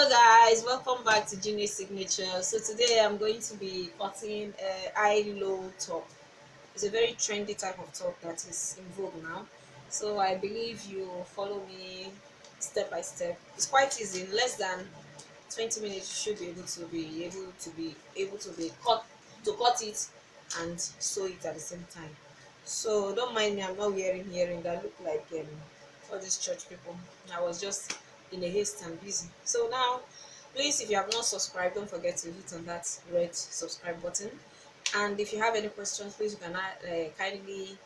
Hello guys, welcome back to Genie Signature. So today I'm going to be cutting a high-low top. It's a very trendy type of top that is in vogue now. So I believe you follow me step by step. It's quite easy. In less than 20 minutes you should be able to be cut it and sew it at the same time. So don't mind me, I'm not wearing earring that look like all these church people. I was just in a haste and busy. So now, please, if you have not subscribed, don't forget to hit on that red subscribe button. And if you have any questions, please you can kindly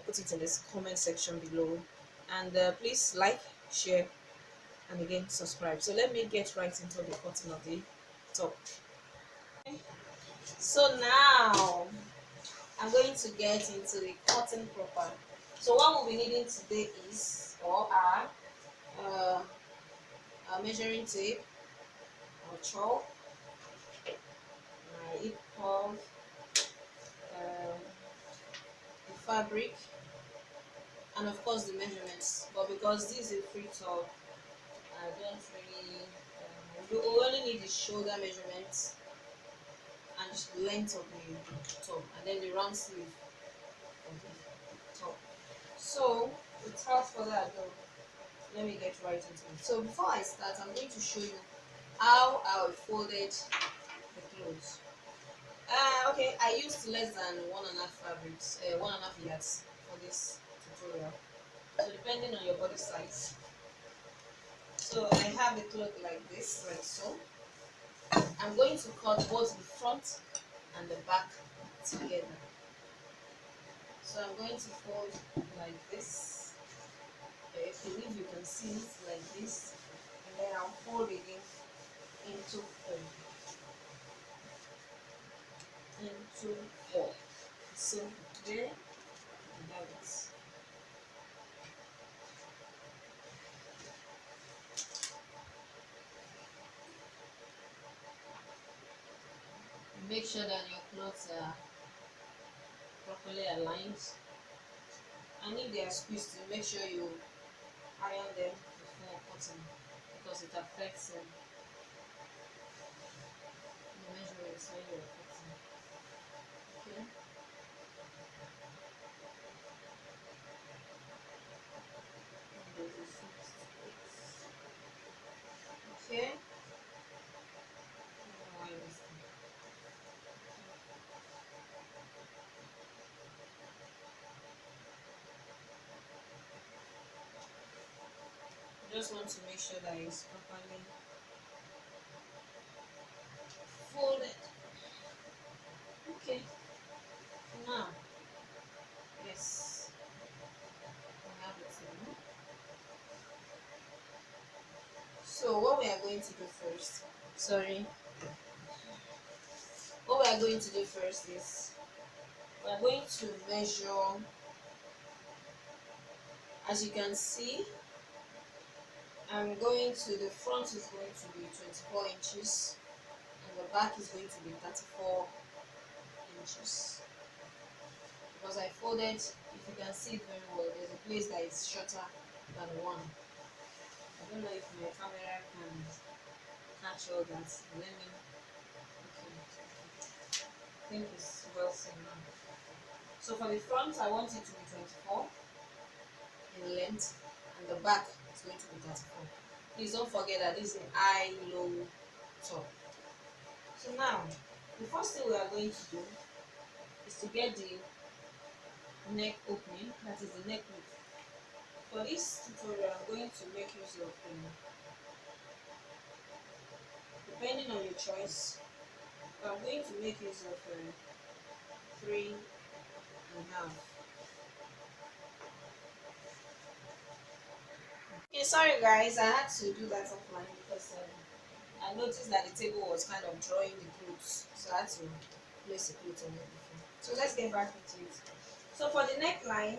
put it in this comment section below. And please like, share, and again subscribe. So let me get right into the cutting of the top. So now I'm going to get into the cutting proper. So what we'll be needing today is or are uh, a measuring tape, or chalk, my hip pump, um, the fabric, and of course the measurements. But because this is a free top, I don't really. You only need the shoulder measurements and the length of the top, and then the round sleeve of the top. So without further ado, let me get right into it. So before I start, I'm going to show you how I folded the clothes. Okay, I used less than 1.5 yards for this tutorial. So depending on your body size. So I have the cloth like this, like so. I'm going to cut both the front and the back together. So I'm going to fold like this. I believe you can see it like this. And then I'll fold it into four. Into four. So there and that is. Make sure that your clothes are properly aligned, and if they are squeezed, make sure you iron them before cutting because it affects the measurements when you're cutting. Okay. Okay. Just want to make sure that it's properly folded. Okay. Now, yes, I have it now. So what we are going to do first, sorry, what we are going to do first is we are going to measure. As you can see, I'm going to, the front is going to be 24 inches and the back is going to be 34 inches. Because I folded, if you can see it very well, there's a place that is shorter than one. I don't know if my camera can catch all that. Let me, okay. I think it's well seen now. So for the front, I want it to be 24 in length and the back is going to be 34. Please don't forget that this is an high-low top. So now, the first thing we are going to do is to get the neck opening, that is the neck width. For this tutorial, I'm going to make use of, depending on your choice, I'm going to make use of 3.5. Okay, sorry guys, I had to do that offline because I noticed that the table was kind of drawing the clothes, so I had to place the clothes on it before. So let's get back into it. So for the neckline,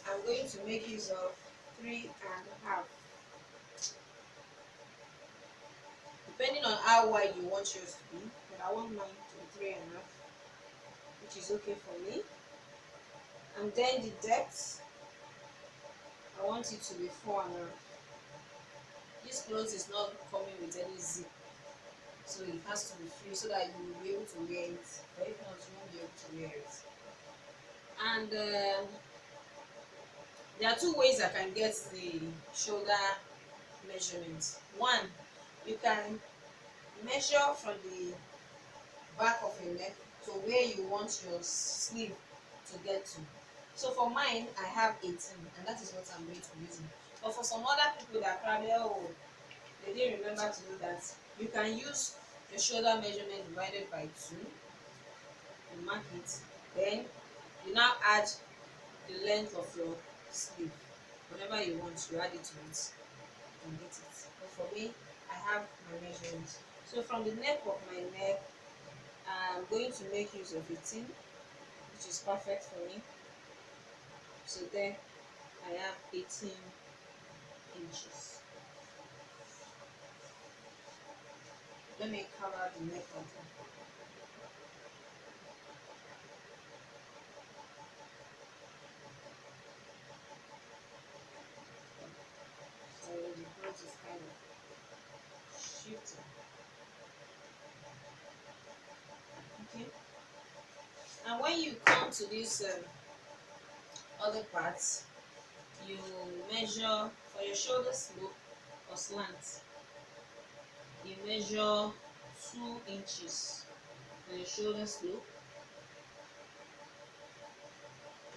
I'm going to make use of 3.5. Depending on how wide you want yours to be, but I want mine to be 3.5, which is okay for me. And then the depth, I want it to be 4.5. this clothes is not coming with any zip, so it has to be free so that you will be able to wear it, but if not you won't be able to wear it. And there are two ways I can get the shoulder measurement. One, you can measure from the back of your neck to where you want your sleeve to get to. So for mine, I have 18, and that is what I'm going to be using. But for some other people that probably, oh, they didn't remember to do that, you can use your shoulder measurement divided by 2, you mark it, then you now add the length of your sleeve. Whatever you want, you add it to it and get it. But for me, I have my measurement. So from the neck of my neck, I'm going to make use of 18, which is perfect for me. So there I have 18 inches. Let me cover the neck again. So the clothes is kind of shifting. Okay. And when you come to this other parts, you measure for your shoulder slope or slant. You measure 2 inches for your shoulder slope.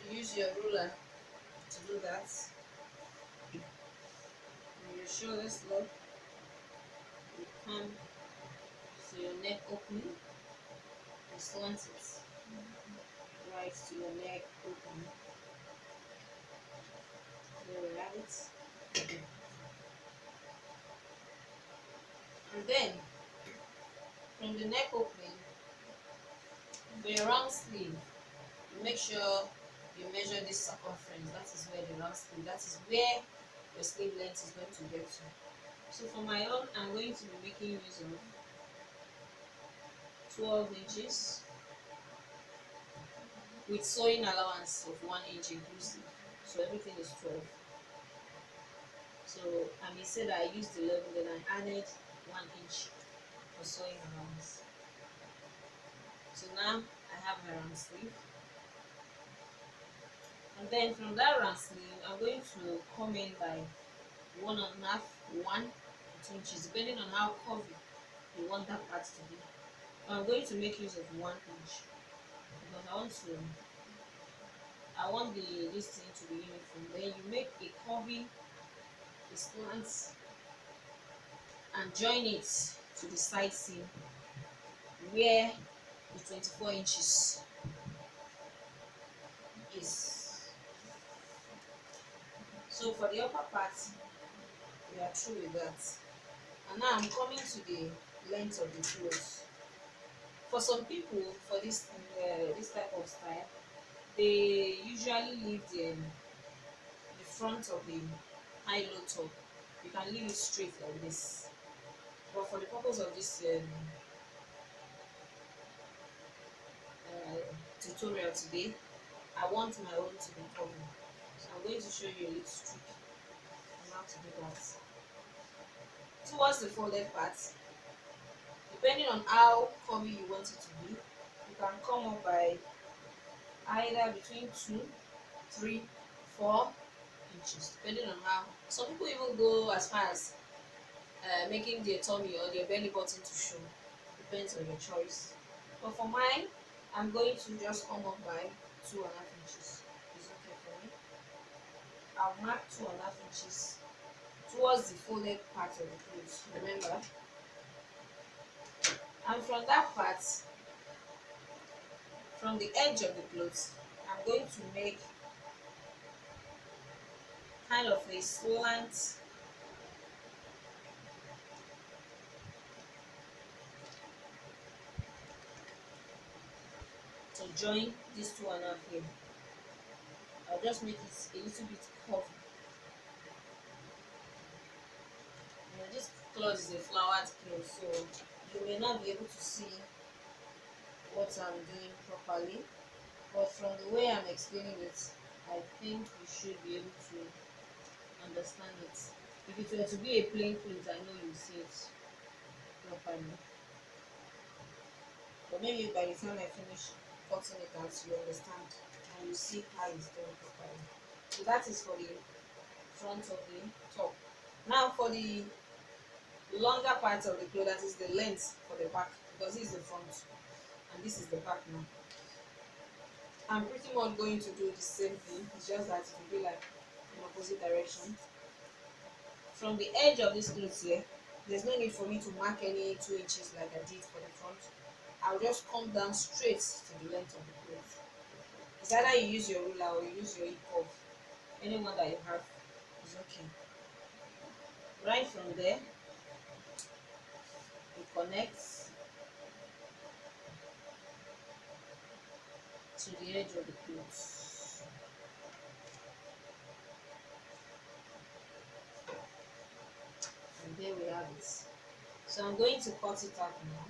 You use your ruler to do that. For your shoulder slope, you come to your neck opening, you slant it right to your neck opening. There we have it. And then from the neck opening, for your round sleeve, you make sure you measure this circumference. That is where the round sleeve, that is where your sleeve length is going to get to. So for my own, I'm going to be making use of 12 inches with sewing allowance of 1 inch inclusive. So everything is 12. So I may say that I used 11, then I added 1 inch for sewing allowance. So now I have my round sleeve. And then from that round sleeve, I'm going to come in by 1.5, 1 to 2 inches, depending on how curvy you want that part to be. I'm going to make use of 1 inch because I want this thing to be uniform. Then you make a curvy, a slant, and join it to the side seam where the 24 inches is. So for the upper part, we are through with that. And now I'm coming to the length of the clothes. For some people, for this type of style, they usually leave the front of the high-low top. You can leave it straight like this. But for the purpose of this tutorial today, I want my own to be covered. So I'm going to show you a little trick on how to do that. Towards the folded part, depending on how curvy you want it to be, you can come up by either between 2, 3, 4 inches, depending on how. Some people even go as far as making their tummy or their belly button to show. Depends on your choice. But for mine, I'm going to just come up by 2.5 inches. It's okay for me. I'll mark 2.5 inches towards the folded part of the clothes. Remember. And from that part, from the edge of the clothes, I'm going to make kind of a slant to join these 2.5 here. I'll just make it a little bit curvy. This cloth is a flowered cloth, so you may not be able to see what I'm doing properly, but from the way I'm explaining it, I think you should be able to understand it. If it were to be a plain cloth, I know you see it properly. But maybe by the time I finish cutting it out, you understand and you see how it's done properly. So that is for the front of the top. Now for the longer part of the cloth, that is the length for the back, because this is the front and this is the back now. I'm pretty much going to do the same thing. It's just that it will be like in opposite direction. From the edge of this cloth here, there's no need for me to mark any 2 inches like I did for the front. I'll just come down straight to the length of the cloth. It's either you use your ruler or you use your hip curve. Anyone that you have is okay. Right from there, it connects to the edge of the cloth. And there we have it. So I'm going to cut it out now.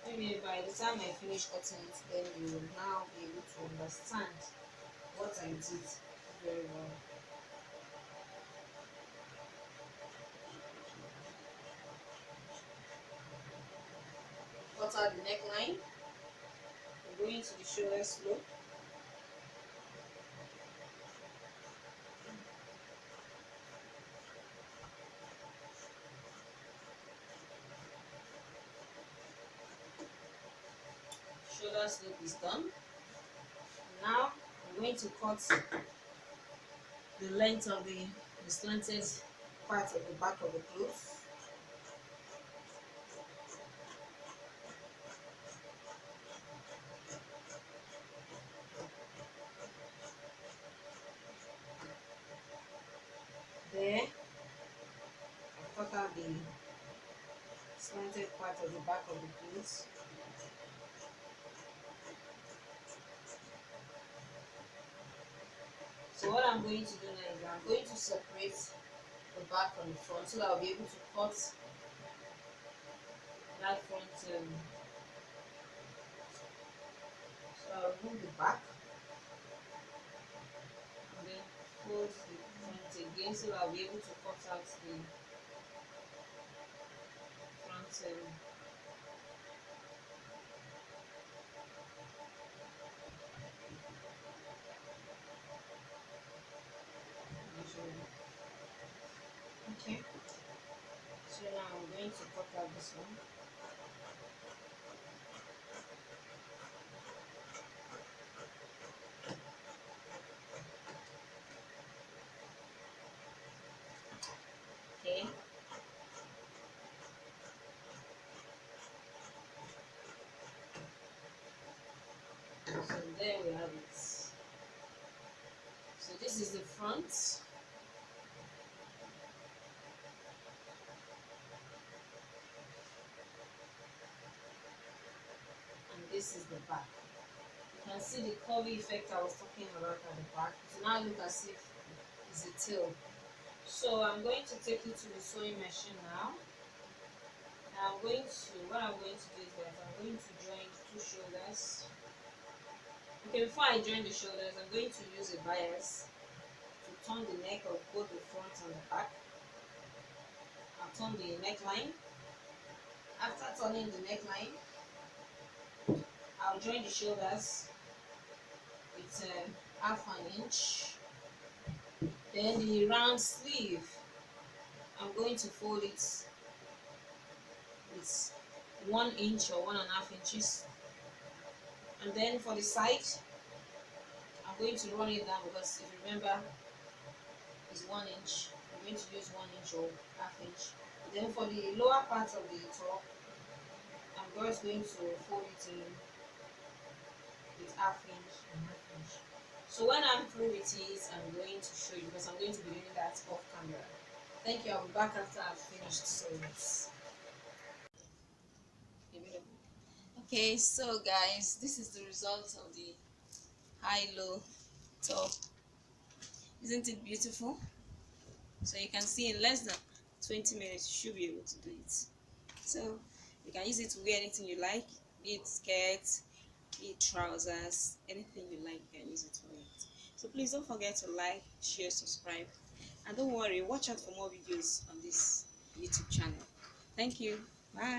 Maybe by the time I finish cutting it, then you will now be able to understand what I did very well. Cut out the neckline. I'm going to the shoulder slope. Shoulder slope is done. Now I'm going to cut the length of the slanted part of the back of the cloth. There, I cut out the slanted part of the back of the cloth. So what I'm going to do now is I'm going to separate the back from the front so that I'll be able to cut that front. So I'll remove the back and then fold the front again so that I'll be able to cut out the front. Okay, so now I'm going to cut out this one. Okay, so there we have it. So this is the front. And this is the back. You can see the curvy effect I was talking about at the back. It now look as if it's a tail. So I'm going to take it to the sewing machine now. What I'm going to do is that I'm going to join the two shoulders. Okay, before I join the shoulders, I'm going to use a bias to turn the neck of both the front and the back. I'll turn the neckline. After turning the neckline, I'll join the shoulders with half an inch. Then the round sleeve, I'm going to fold it with 1 inch or 1.5 inches. And then for the side, I'm going to run it down because if you remember, it's 1 inch. I'm going to use 1 inch or half inch. Then for the lower part of the top, I'm just going to fold it in with half inch and half inch. So when I'm through with it, I'm going to show you because I'm going to be doing that off camera. Thank you. I'll be back after I've finished sewing it. Okay, so guys, this is the result of the high-low top. Isn't it beautiful? So you can see in less than 20 minutes you should be able to do it. So you can use it to wear anything you like, be it skirts, be it trousers, anything you like, you can use it for it. So please don't forget to like, share, subscribe. And don't worry, watch out for more videos on this YouTube channel. Thank you. Bye.